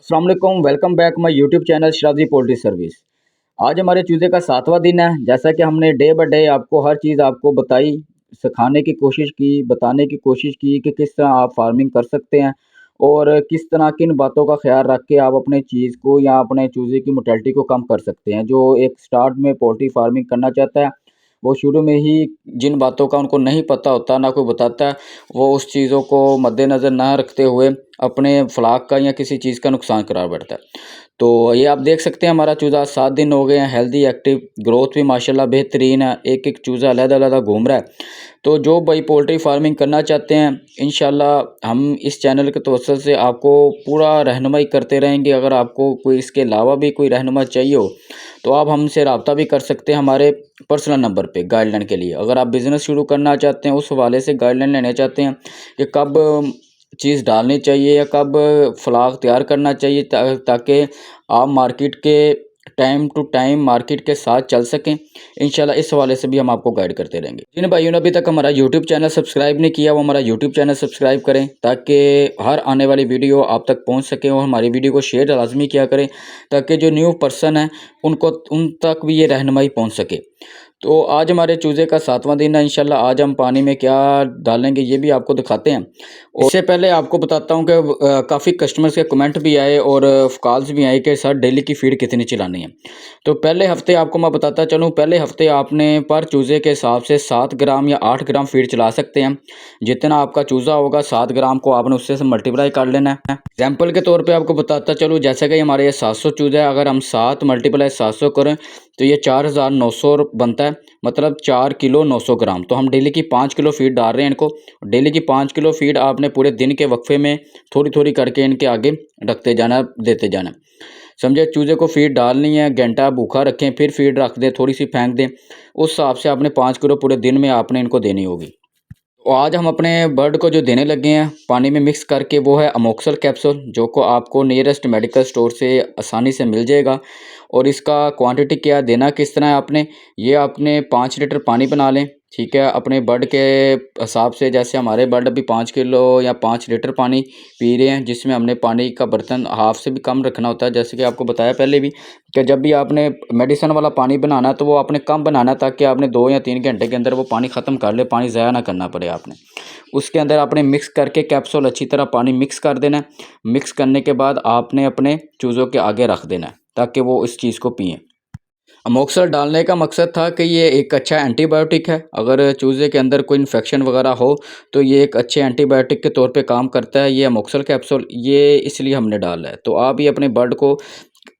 अस्सलाम वालेकुम, welcome back my YouTube channel शराजी poultry service. आज हमारे चूज़े का 7वां दिन है। जैसा कि हमने डे बाय डे आपको हर चीज़ आपको बताई, सिखाने की कोशिश की, बताने की कोशिश की कि किस तरह आप फार्मिंग कर सकते हैं और किस तरह किन बातों का ख़्याल रख के आप अपने चीज़ को या अपने चूज़े की मोर्टेलिटी को कम कर सकते हैं। जो एक स्टार्ट में पोल्ट्री फार्मिंग करना चाहता है, वो शुरू में ही जिन बातों का उनको नहीं पता होता, ना कोई बताता है, वो उस चीज़ों को मद्देनज़र ना रखते हुए अपने फ्लाक का या किसी चीज़ का नुकसान करा बैठता है। तो ये आप देख सकते हैं हमारा चूज़ा 7 दिन हो गए हैं, हेल्दी एक्टिव, ग्रोथ भी माशाल्लाह बेहतरीन है। एक-एक चूज़ा अलग-अलग घूम रहा है। तो जो भाई पोल्ट्री फार्मिंग करना चाहते हैं, इंशाल्लाह हम इस चैनल के तवज्जुह से आपको पूरा रहनुमाई करते रहेंगे। अगर आपको कोई इसके अलावा भी कोई रहनुमा चाहिए हो, तो आप हमसे राब्ता भी कर सकते हैं हमारे पर्सनल नंबर पे गाइडलाइन के लिए। अगर आप बिज़नेस शुरू करना चाहते हैं, उस हवाले से गाइडलाइन लेना चाहते हैं कि कब चीज़ डालनी चाहिए या कब फ्लाग तैयार करना चाहिए ताकि आप मार्केट के टाइम टू टाइम मार्केट के साथ चल सकें। इंशाल्लाह इस हवाले से भी हम आपको गाइड करते रहेंगे। जिन भाइयों ने अभी तक हमारा यूट्यूब चैनल सब्सक्राइब नहीं किया, वो हमारा यूट्यूब चैनल सब्सक्राइब करें ताकि हर आने वाली वीडियो आप तक पहुंच सके, और हमारी वीडियो को शेयर लाजमी किया करें ताकि जो न्यू पर्सन है उन तक भी ये रहनुमाई पहुँच सके। तो आज हमारे चूज़े का 7वां दिन है। इंशाल्लाह आज हम पानी में क्या डालेंगे ये भी आपको दिखाते हैं। और इससे पहले आपको बताता हूँ कि काफ़ी कस्टमर्स के कमेंट भी आए और कॉल्स भी आए कि सर डेली की फ़ीड कितनी चलानी है। तो पहले हफ़्ते आपको मैं बताता चलूँ, पहले हफ़्ते आपने पर चूज़े के हिसाब से 7 ग्राम या 8 ग्राम फ़ीड चला सकते हैं। जितना आपका चूज़ा होगा 7 ग्राम को आपने उससे से मल्टीप्लाई कर लेना है। एग्जाम्पल के तौर पे आपको बताता चलूँ, जैसे कि हमारे ये 700 चूज़ा है, अगर हम 7 × 700 करें तो ये 4900 बनता है, मतलब 4 किलो 900 ग्राम। तो हम डेली की 5 किलो फ़ीड डाल रहे हैं इनको। डेली की 5 किलो फ़ीड आपने पूरे दिन के वक्फे में थोड़ी-थोड़ी करके इनके आगे रखते जाना, देते जाना। समझे? चूज़े को फ़ीड डालनी है, घंटा भूखा रखें, फिर फ़ीड रख दें, थोड़ी-सी फेंक दें। उस हिसाब से आपने 5 किलो पूरे दिन में आपने इनको देनी होगी। तो आज हम अपने बर्ड को जो देने लगे हैं पानी में मिक्स करके, वो है अमोक्सल कैप्सूल, जो को आपको नियरेस्ट मेडिकल स्टोर से आसानी से मिल जाएगा। और इसका क्वांटिटी क्या देना किस तरह है आपने, ये आपने 5 लीटर पानी बना लें, ठीक है, अपने बर्ड के हिसाब से। जैसे हमारे बर्ड अभी 5 किलो या 5 लीटर पानी पी रहे हैं, जिसमें हमने पानी का बर्तन हाफ से भी कम रखना होता है। जैसे कि आपको बताया पहले भी कि जब भी आपने मेडिसिन वाला पानी बनाना है तो वो आपने कम बनाना है, ताकि आपने 2 या 3 घंटे के अंदर वो पानी ख़त्म कर ले, पानी ज़ाया ना करना पड़े आपने। उसके अंदर आपने मिक्स करके कैप्सूल अच्छी तरह पानी मिक्स कर देना है। मिक्स करने के बाद आपने अपने चूज़ों के आगे रख देना है ताकि वो इस चीज़ को पिएँ। अमोक्सल डालने का मकसद था कि ये एक अच्छा एंटीबायोटिक है। अगर चूज़े के अंदर कोई इन्फेक्शन वगैरह हो तो ये एक अच्छे एंटीबायोटिक के तौर पे काम करता है। ये अमोक्सल कैप्सूल ये इसलिए हमने डाला है। तो आप भी अपने बर्ड को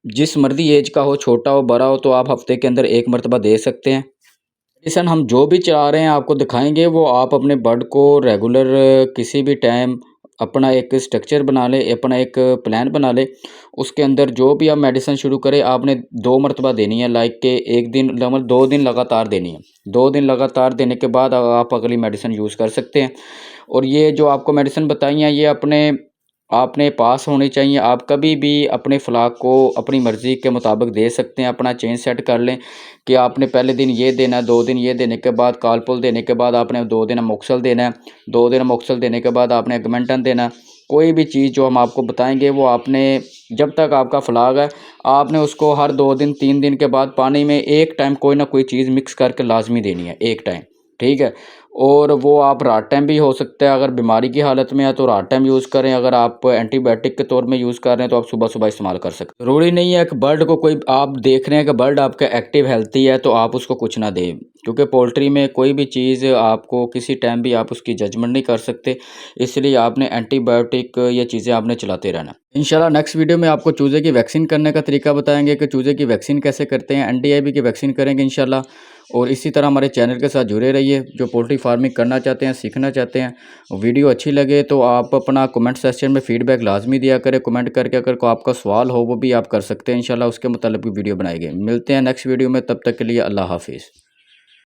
जिस मर्ज़ी एज का हो, छोटा हो बड़ा हो, तो आप हफ़्ते के अंदर 1 मरतबा दे सकते हैं। मेडिसिन हम जो भी चला रहे हैं आपको दिखाएँगे, वो आप अपने बर्ड को रेगुलर किसी भी टाइम अपना एक स्ट्रक्चर बना लें, अपना एक प्लान बना लें। उसके अंदर जो भी आप मेडिसिन शुरू करें, आपने 2 मरतबा देनी है, लाइक के 1 दिन मतलब 2 दिन लगातार देनी है। 2 दिन लगातार देने के बाद आप अगली मेडिसिन यूज़ कर सकते हैं। और ये जो आपको मेडिसिन बताई हैं, ये अपने आपने पास होनी चाहिए। आप कभी भी अपने फ्लाक को अपनी मर्ज़ी के मुताबिक दे सकते हैं। अपना चेंज सेट कर लें कि आपने पहले दिन ये देना है, 2 दिन ये देने के बाद कालपुल देने के बाद आपने 2 दिन अमोक्सल देना है, 2 दिन अमोक्सल देने के बाद आपने ऑगमेंटन देना है। कोई भी चीज़ जो हम आपको बताएँगे, वो आपने जब तक आपका फ्लाग है, आपने उसको हर 2 दिन 3 दिन के बाद पानी में एक टाइम कोई ना कोई चीज़ मिक्स करके लाज़मी देनी है, एक टाइम, ठीक है? और वो आप रात टाइम भी हो सकता है, अगर बीमारी की हालत में है तो रात टाइम यूज़ करें, अगर आप एंटीबायोटिक के तौर में यूज़ कर रहे हैं तो आप सुबह-सुबह इस्तेमाल कर सकते हैं। ज़रूरी नहीं है कि बर्ड को कोई आप देख रहे हैं कि बर्ड आपका एक्टिव हेल्थी है तो आप उसको कुछ ना दें, क्योंकि पोल्ट्री में कोई भी चीज़ आपको किसी टाइम भी आप उसकी जजमेंट नहीं कर सकते, इसलिए आपने एंटीबायोटिक ये चीज़ें आपने चलाते रहना। इंशाल्लाह नेक्स्ट वीडियो में आपको चूज़े की वैक्सीन करने का तरीका बताएँगे कि चूज़े की वैक्सीन कैसे करते हैं, एनडीआईबी की वैक्सीन करेंगे इंशाल्लाह। और इसी तरह हमारे चैनल के साथ जुड़े रहिए। जो पोल्ट्री फार्मिंग करना चाहते हैं, सीखना चाहते हैं, वीडियो अच्छी लगे तो आप अपना कमेंट सेक्शन में फ़ीडबैक लाजमी दिया करें। कमेंट करके अगर कोई आपका सवाल हो वो भी आप कर सकते हैं। इंशाल्लाह उसके मुताबिक वीडियो बनाएंगे। मिलते हैं नेक्स्ट वीडियो में, तब तक के लिए अल्लाह हाफिज़।